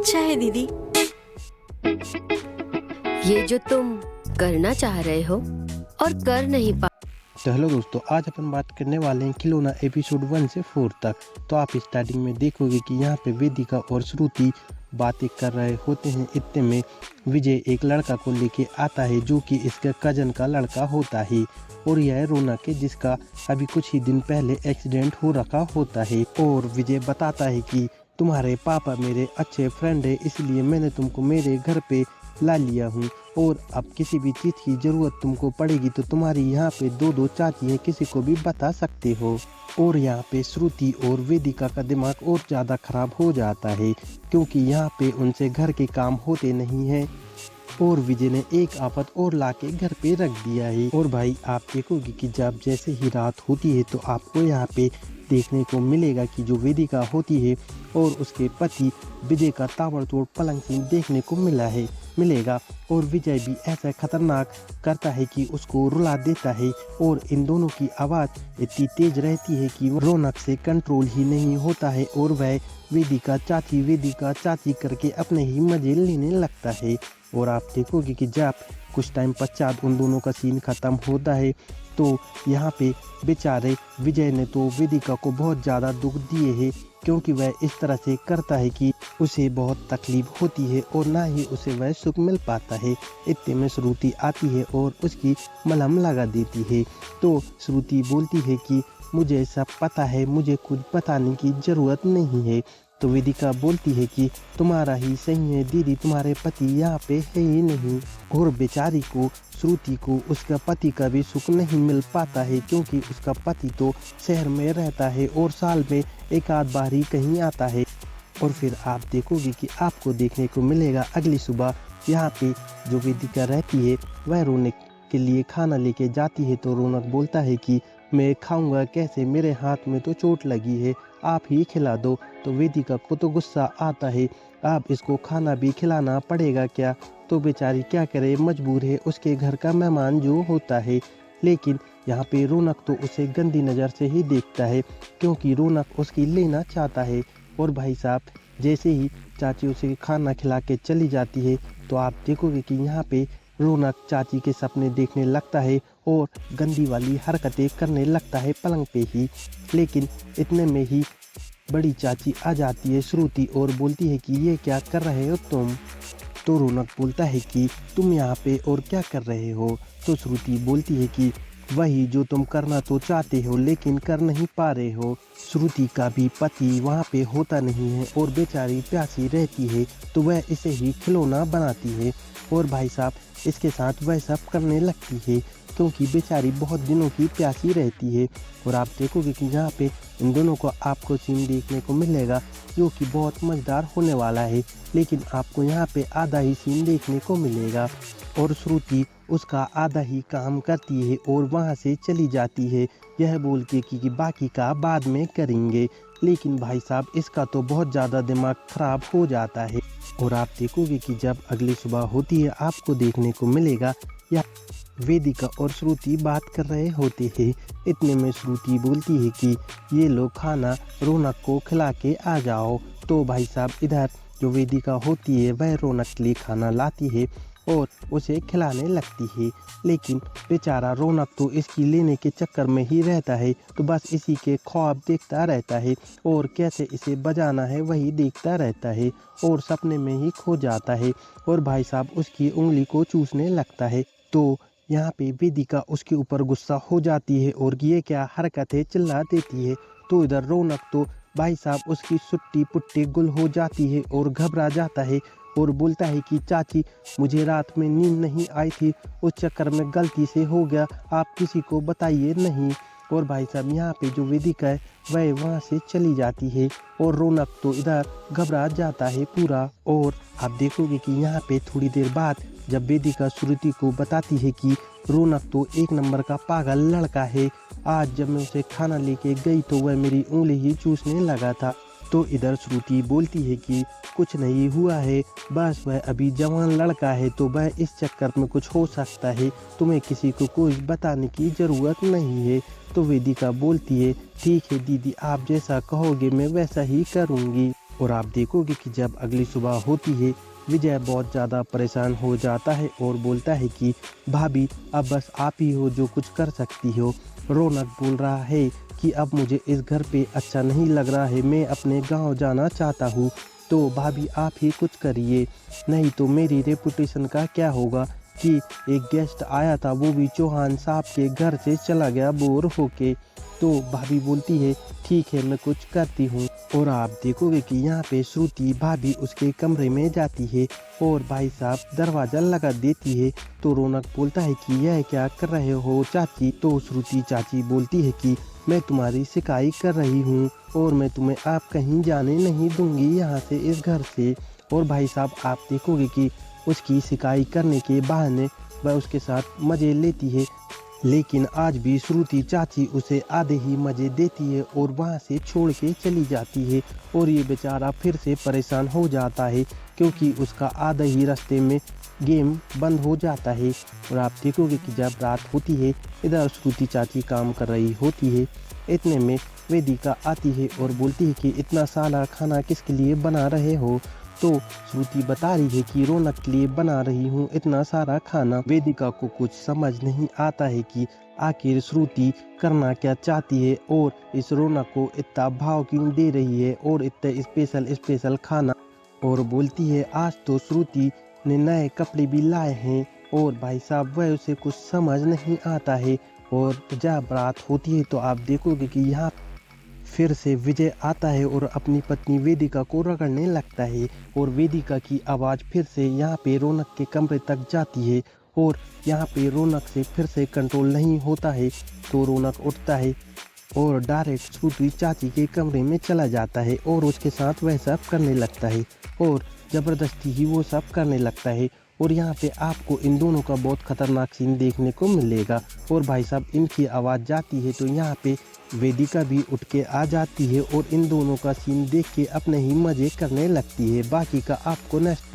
अच्छा है दीदी। ये जो तुम करना चाह रहे हो और कर नहीं पा। तो हेलो दोस्तों, आज अपन बात करने वाले हैं खिलौना एपिसोड 1 से 4 तक। तो आप स्टार्टिंग में देखोगे कि यहाँ पे वेदिका और श्रुति बातें कर रहे होते हैं। इतने में विजय एक लड़का को लेके आता है जो कि इसके कजन का लड़का होता है और यह रौनक है जिसका अभी कुछ ही दिन पहले एक्सीडेंट हो रखा होता है। और विजय बताता है कि तुम्हारे पापा मेरे अच्छे फ्रेंड है, इसलिए मैंने तुमको मेरे घर पे ला लिया हूँ और अब किसी भी चीज़ की ज़रूरत तुमको पड़ेगी तो तुम्हारी यहाँ पे दो चाची हैं, किसी को भी बता सकते हो। और यहाँ पे श्रुति और वेदिका का दिमाग और ज़्यादा खराब हो जाता है क्योंकि यहाँ पे उनसे घर के काम होते नहीं हैं और विजय ने एक आफत और लाके घर पे रख दिया है। और भाई आप देखोगे कि जब जैसे ही रात होती है तो आपको यहाँ पे देखने को मिलेगा कि जो वेदिका होती है और उसके पति विजय का ताबड़तोड़ पलंग सीन देखने को मिलेगा और विजय भी ऐसा खतरनाक करता है कि उसको रुला देता है और इन दोनों की आवाज़ इतनी तेज रहती है कि रौनक से कंट्रोल ही नहीं होता है और वह वेदिका चाची करके अपने ही मजे लेने लगता है। और आप देखोगे कि जब कुछ टाइम पश्चात उन दोनों का सीन खत्म होता है तो यहाँ पे बेचारे विजय ने तो वेदिका को बहुत ज़्यादा दुख दिए है क्योंकि वह इस तरह से करता है कि उसे बहुत तकलीफ होती है और ना ही उसे वह सुख मिल पाता है। इतने में श्रुति आती है और उसकी मलहम लगा देती है। तो श्रुति बोलती है कि मुझे सब पता है, मुझे कुछ बताने की ज़रूरत नहीं है। तो वेदिका बोलती है कि तुम्हारा ही सही है दीदी, तुम्हारे पति यहाँ पे है ही नहीं। और बेचारी को श्रुति को उसका पति का भी सुख नहीं मिल पाता है क्योंकि उसका पति तो शहर में रहता है और साल में एक आध बार ही कहीं आता है। और फिर आप देखोगे कि आपको देखने को मिलेगा अगली सुबह यहाँ पे जो वेदिका रहती है वह रौनक के लिए खाना लेके जाती है। तो रौनक बोलता है कि मैं खाऊंगा कैसे, मेरे हाथ में तो चोट लगी है, आप ही खिला दो। तो वेदिका को तो गुस्सा आता है, आप इसको खाना भी खिलाना पड़ेगा क्या। तो बेचारी क्या करे, मजबूर है, उसके घर का मेहमान जो होता है। लेकिन यहाँ पे रौनक तो उसे गंदी नज़र से ही देखता है क्योंकि रौनक उसकी लेना चाहता है। और भाई साहब जैसे ही चाची उसे खाना खिला के चली जाती है तो आप देखोगे कि यहाँ पे रौनक चाची के सपने देखने लगता है और गंदी वाली हरकतें करने लगता है पलंग पे ही। लेकिन इतने में ही बड़ी चाची आ जाती है श्रुति और बोलती है कि ये क्या कर रहे हो तुम। तो रौनक बोलता है कि तुम यहाँ पे और क्या कर रहे हो। तो श्रुति बोलती है कि वही जो तुम करना तो चाहते हो लेकिन कर नहीं पा रहे हो। श्रुति का भी पति वहाँ पे होता नहीं है और बेचारी प्यासी रहती है तो वह इसे ही खिलौना बनाती है और भाई साहब इसके साथ वह सब करने लगती है क्योंकि बेचारी बहुत दिनों की प्यासी रहती है। और आप देखोगे कि यहाँ पे इन दोनों को आपको सीन देखने को मिलेगा जो कि बहुत मज़ेदार होने वाला है, लेकिन आपको यहाँ पे आधा ही सीन देखने को मिलेगा और श्रुति उसका आधा ही काम करती है और वहाँ से चली जाती है यह बोल के कि बाकी का बाद में करेंगे। लेकिन भाई साहब इसका तो बहुत ज़्यादा दिमाग खराब हो जाता है। और आप देखोगे कि जब अगली सुबह होती है आपको देखने को मिलेगा या वेदिका और श्रुति बात कर रहे होते हैं। इतने में श्रुति बोलती है कि ये लोग खाना रौनक को खिला के आ जाओ। तो भाई साहब इधर जो वेदिका होती है वह रौनक के लिए खाना लाती है और उसे खिलाने लगती है। लेकिन बेचारा रौनक तो इसकी लेने के चक्कर में ही रहता है तो बस इसी के ख्वाब देखता रहता है और कैसे इसे बजाना है वही देखता रहता है और सपने में ही खो जाता है और भाई साहब उसकी उंगली को चूसने लगता है। तो यहाँ पे वेदिका उसके ऊपर गुस्सा हो जाती है और ये क्या हरकत है चिल्ला देती है। तो इधर रौनक तो भाई साहब उसकी सुट्टी पुट्टी गुल हो जाती है और घबरा जाता है और बोलता है कि चाची मुझे रात में नींद नहीं आई थी, उस चक्कर में गलती से हो गया, आप किसी को बताइए नहीं। और भाई साहब यहाँ पे जो वेदिका है वह वहाँ से चली जाती है और रौनक तो इधर घबरा जाता है पूरा। और आप देखोगे कि यहाँ पे थोड़ी देर बाद जब वेदिका श्रुति को बताती है कि रौनक तो एक नंबर का पागल लड़का है, आज जब मैं उसे खाना लेके गई तो वह मेरी उंगली ही चूसने लगा था। तो इधर श्रुति बोलती है कि कुछ नहीं हुआ है, बस वह अभी जवान लड़का है तो वह इस चक्कर में कुछ हो सकता है, तुम्हें किसी को कुछ बताने की ज़रूरत नहीं है। तो वेदिका बोलती है ठीक है दीदी, आप जैसा कहोगे मैं वैसा ही करूँगी। और आप देखोगे कि जब अगली सुबह होती है, विजय बहुत ज़्यादा परेशान हो जाता है और बोलता है कि भाभी अब बस आप ही हो जो कुछ कर सकती हो। रौनक बोल रहा है कि अब मुझे इस घर पे अच्छा नहीं लग रहा है, मैं अपने गांव जाना चाहता हूँ। तो भाभी आप ही कुछ करिए, नहीं तो मेरी रेपुटेशन का क्या होगा कि एक गेस्ट आया था वो भी चौहान साहब के घर से चला गया बोर होके। तो भाभी बोलती है ठीक है मैं कुछ करती हूँ। और आप देखोगे कि यहाँ पे श्रुति भाभी उसके कमरे में जाती है और भाई साहब दरवाज़ा लगा देती है। तो रौनक बोलता है कि यह क्या कर रहे हो चाची। तो श्रुति चाची बोलती है कि मैं तुम्हारी शिकायत कर रही हूँ और मैं तुम्हें आप कहीं जाने नहीं दूंगी यहाँ से, इस घर से। और भाई साहब आप देखोगे कि उसकी शिकायत करने के बहाने वह उसके साथ मज़े लेती है, लेकिन आज भी श्रुति चाची उसे आधे ही मज़े देती है और वहाँ से छोड़ के चली जाती है। और ये बेचारा फिर से परेशान हो जाता है क्योंकि उसका आधा ही रास्ते में गेम बंद हो जाता है। और आप देखोगे कि जब रात होती है, इधर श्रुति चाची काम कर रही होती है, इतने में वेदिका आती है और बोलती है कि इतना सारा खाना किसके लिए बना रहे हो। तो श्रुति बता रही है कि रौनक के लिए बना रही हूँ इतना सारा खाना। वेदिका को कुछ समझ नहीं आता है कि आखिर श्रुति करना क्या चाहती है और इस रौनक को इतना भाव क्यों दे रही है और इतना स्पेशल खाना। और बोलती है आज तो श्रुति ने नए कपड़े भी लाए हैं और भाई साहब वह उसे कुछ समझ नहीं आता है। और जब रात होती है तो आप देखोगे कि यहाँ फिर से विजय आता है और अपनी पत्नी वेदिका को रगड़ने लगता है और वेदिका की आवाज़ फिर से यहाँ पे रौनक के कमरे तक जाती है और यहाँ पे रौनक से फिर से कंट्रोल नहीं होता है। तो रौनक उठता है और डायरेक्ट श्रुति चाची के कमरे में चला जाता है और उसके साथ वह सब करने लगता है और ज़बरदस्ती ही वो सब करने लगता है। और यहाँ पे आपको इन दोनों का बहुत खतरनाक सीन देखने को मिलेगा। और भाई साहब इनकी आवाज़ जाती है तो यहाँ पे वेदिका भी उठ के आ जाती है और इन दोनों का सीन देख के अपने ही मज़े करने लगती है। बाकी का आपको नेक्स्ट